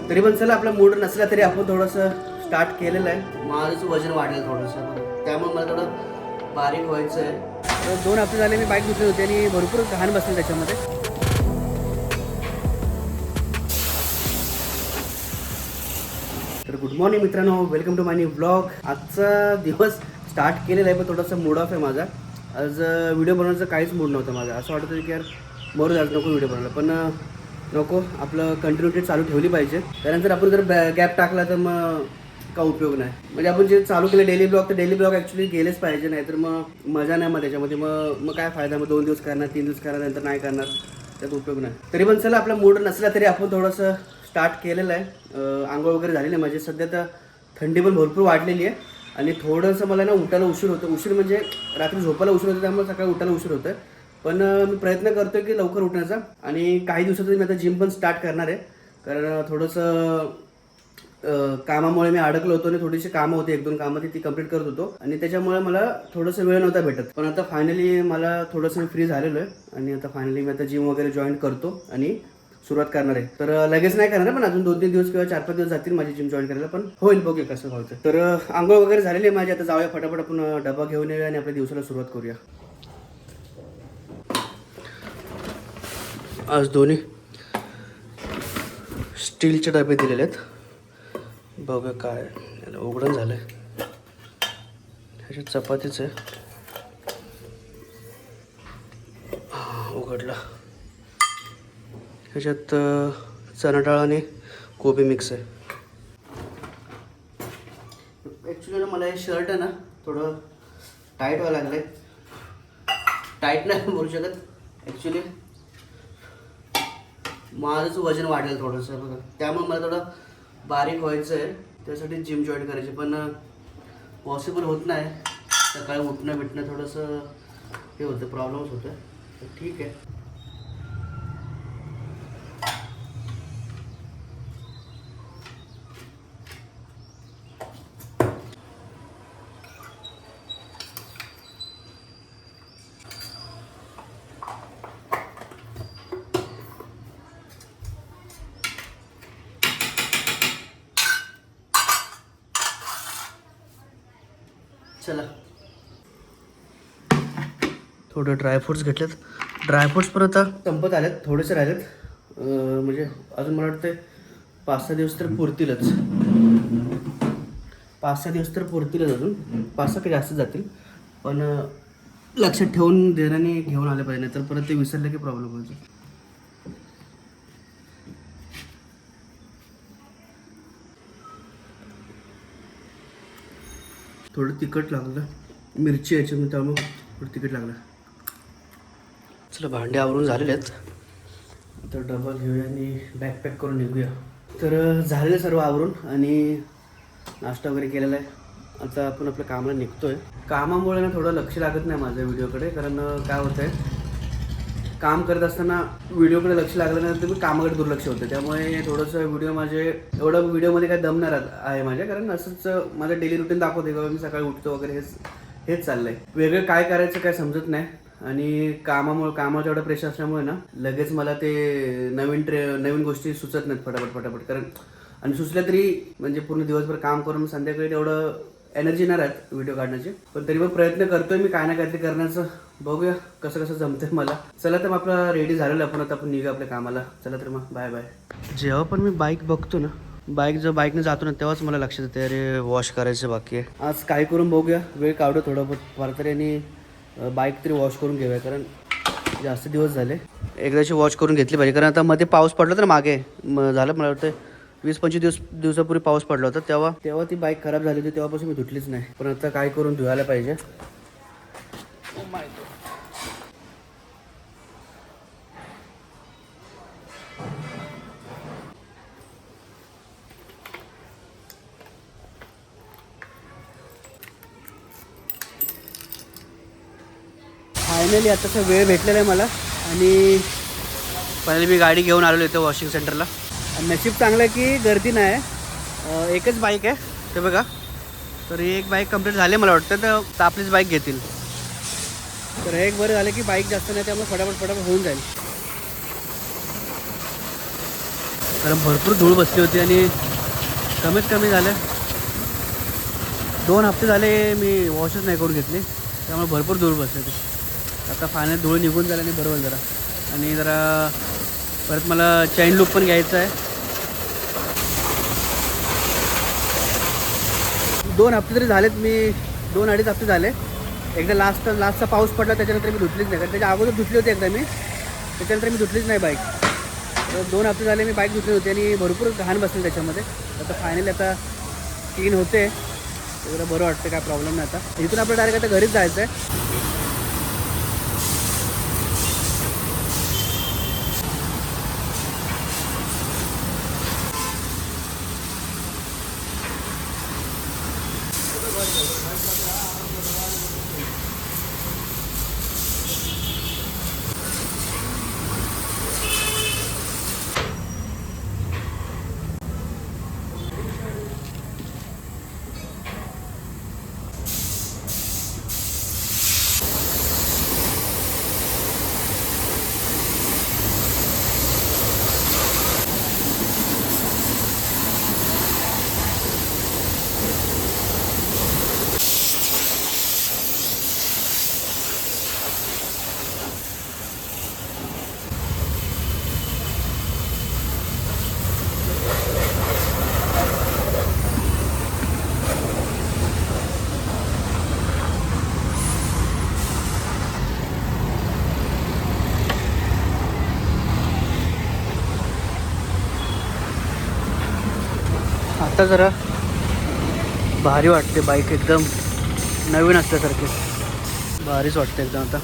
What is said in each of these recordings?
तरी पण चला आपला मूड नसला तरी आपण थोडंसं स्टार्ट केलेलं आहे. माझं वजन वाढेल थोडंसं, त्यामुळे मला थोडं बारीक व्हायचं आहे. तर 2 हफ्ते झाले मी बाईक धुतली होती आणि भरपूर घाण बसली त्याच्यामध्ये. तर गुड मॉर्निंग मित्रांनो, welcome to my new vlog. आजचा दिवस स्टार्ट केलेला आहे पण थोडासा मूड ऑफ आहे माझा. आज व्हिडिओ बनवण्याचं काहीच मूड नव्हतं माझा. असं वाटत होतं की यार बरं आज नको व्हिडिओ बनवायला, पण नको, आपलं कंटिन्युटी चालू ठेवली पाहिजे. कारण जर आपण जर गॅप टाकला तर मग का उपयोग नाही. म्हणजे आपण जे चालू केलं डेली ब्लॉग, तर डेली ब्लॉग ॲक्च्युली गेलेच पाहिजे, नाही तर मग मजा नाही मग त्याच्यामध्ये. मग काय फायदा, मग 2 दिवस करणार, 3 दिवस करणार, नंतर नाही करणार, त्यात उपयोग नाही. तरी पण चला आपला मूड नसला तरी आपण थोडंसं स्टार्ट केलेलं आहे. आंघोळ वगैरे झालेली आहे माझी. सध्या तर थंडी पण भरपूर वाढलेली आहे आणि थोडंसं मला ना उठायला उशीर होतं. उशीर म्हणजे रात्री झोपायला उशीर होतं, त्यामुळे सकाळी उठायला उशीर होतं. पण मी प्रयत्न करतो की लवकर उठण्याचा. आणि काही दिवसातच मी आता जिम पण स्टार्ट करणार आहे. कारण थोडंसं कामामुळे मी अडकलो होतो आणि थोडीशी कामं होती, 1-2 कामं ती कंप्लीट करत होतो आणि त्याच्यामुळे मला थोडंसं वेळ नव्हता भेटत. पण आता फायनली मला थोडंसं मी फ्री झालेलो आहे आणि आता फायनली मी आता जिम वगैरे जॉईन करतो आणि सुरुवात करणार आहे. तर लगेच नाही करणार, पण अजून 2-3 दिवस किंवा 4-5 दिवस जातील माझी जिम जॉईन करायला, पण होईल, बघूया कसं व्हायचं. तर आंघोळ वगैरे झालेली आहे माझी. आता जाऊया फटाफट आपण डबा घेऊन येऊया आणि आपल्या दिवसाला सुरुवात करूया. आज दोन्ही स्टीलचे डबे दिलेले आहेत. बघूया काय याला उघडण झालं आहे. ह्याच्यात चपातीच आहे. उघडला. ह्याच्यात चणा डाळ आणि कोबी मिक्स आहे. ॲक्च्युली ना मला हे शर्ट आहे ना थोडं टाईट व्हायला लागलं आहे. टाईट नाही बोलू शकत, ॲक्च्युली माझंच वजन वाढेल थोडंसं बघा, त्यामुळे मला थोडं बारीक व्हायचं आहे. त्यासाठी जिम जॉईन करायची, पण पॉसिबल होत नाही. सकाळी उठणं बिटणं थोडंसं हे होतं, प्रॉब्लेम्स होतं. तर ठीक आहे. चला, थोडं ड्रायफ्रूट्स घेतलेत. ड्रायफ्रूट्स पण आता संपत आलेत, थोडेसे राहिलेत. म्हणजे अजून मला वाटतं 5-6 दिवस तर पुरतीलच. 5-6 दिवस तर पुरतीलच, अजून 5-6 काही जास्त जातील. पण लक्षात ठेवून देण्याने घेऊन आले पाहिजे, नाही तर परत ते विसरले की प्रॉब्लेम होईल. थोडं तिखट लागलं, मिरची याच्यामध्ये, त्यामुळे थोडं तिखट लागलं. चला, भांडे आवरून झालेले आहेत. तर डबा घेऊया आणि बॅकपॅक करून निघूया. तर झालेलं सर्व आवरून आणि नाश्ता वगैरे केलेला आहे. आता आपण आपल्या कामाला निघतो आहे. कामामुळे ना थोडं लक्ष लागत नाही माझ्या व्हिडिओकडे. कारण काय होतं आहे, काम करत असताना व्हिडिओकडे लक्ष लागलं नाही तर मी कामाकडे दुर्लक्ष होतं. त्यामुळे थोडंसं व्हिडिओ माझे एवढं व्हिडिओमध्ये काय दमणार आहे माझ्या. कारण असंच माझं डेली रुटीन दाखवते का मी सकाळी उठतो वगैरे, हेच चाललं आहे. वेगळं काय करायचं काय समजत नाही. आणि कामाचं एवढं प्रेशर असल्यामुळे ना लगेच मला ते नवीन गोष्टी सुचत नाहीत फटाफट. कारण आणि सुचल्या तरी म्हणजे पूर्ण दिवसभर काम करून संध्याकाळी तेवढं एनर्जी नाही राहत व्हिडिओ काढण्याची. पण तरी पण प्रयत्न करतोय मी काय ना काहीतरी करण्याचं. बघूया कसं जमतंय मला. चला तर मग आपलं रेडी झालेलं आपण. आता आपण निघू आपल्या कामाला. चला तर मग बाय बाय. जेव्हा पण मी बाईक बघतो ना, बाईकने जातो ना, तेव्हाच मला लक्षात येते अरे वॉश करायचं बाकी आहे. आज काय करून बघूया, वेळ काढू थोडं फार तरी आणि बाईक तरी वॉश करून घेऊया. कारण जास्त दिवस झाले, एकदाची वॉश करून घेतली पाहिजे. कारण आता मध्ये पाऊस पडला तर मागे झालं मला वाटतं 20-25 दिवसापूर्वी पाऊस पडला होता. तेव्हा ती बाईक खराब झाली होती. तेव्हापासून मी धुतलीच नाही. पण आता काय करून धुवायला पाहिजे. फायनली आताचा वेळ भेटलेला आहे मला आणि फायनली मी गाडी घेऊन आलेलो इथं वॉशिंग सेंटरला. आणि नशीब चांगलं आहे की गर्दी नाही आहे. एकच बाईक आहे ते बघा. तर एक बाईक कंप्लीट झाली मला वाटतं, तर आपलीच बाईक घेतील. तर एक बरं झालं की बाईक जास्त नाही, त्यामुळे फटाफट होऊन जाईल. कारण भरपूर धूळ बसली होती आणि कमीत कमी झालं 2 हफ्ते झाले मी वॉशच नाही करून घेतली, त्यामुळे भरपूर धूळ बसली होती. आता फायनल धूळ निघून झालं आणि बरोबर जरा. आणि जरा परत मला चैन लूप पण घ्यायचा आहे. 2 हफ्ते तरी झालेत, मी 2-2.5 हफ्ते झाले. एकदा लास्टचा पाऊस पडला त्याच्यानंतर मी धुतलीच नाही, कारण त्याच्या अगोदर धुतली होती एकदा मी, त्याच्यानंतर मी धुतलीच नाही बाईक. तर 2 हफ्ते झाले मी बाईक धुतली होती आणि भरपूर घाण बसली त्याच्यामध्ये. आता फायनली आता क्लीन होते, जरा बरं वाटतं, काय प्रॉब्लेम नाही. आता इथून आपलं डायरेक्ट आता घरीच जायचं आहे. आता जरा भारी वाटते, बाईक एकदम नवीन असल्यासारखे भारीच वाटते एकदम. आता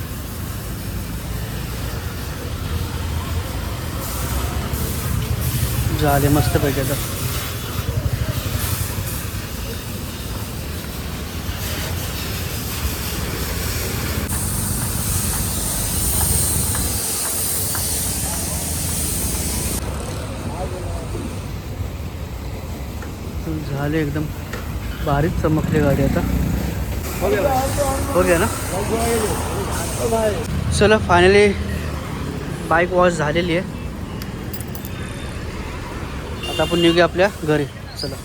झाले मस्त पैकी. आता झाले एकदम भारीच चमकली गाडी. आता हो गया ना. चला फायनली बाईक वॉश झालेली आहे. आता आपण निघूया आपल्या घरी. चला.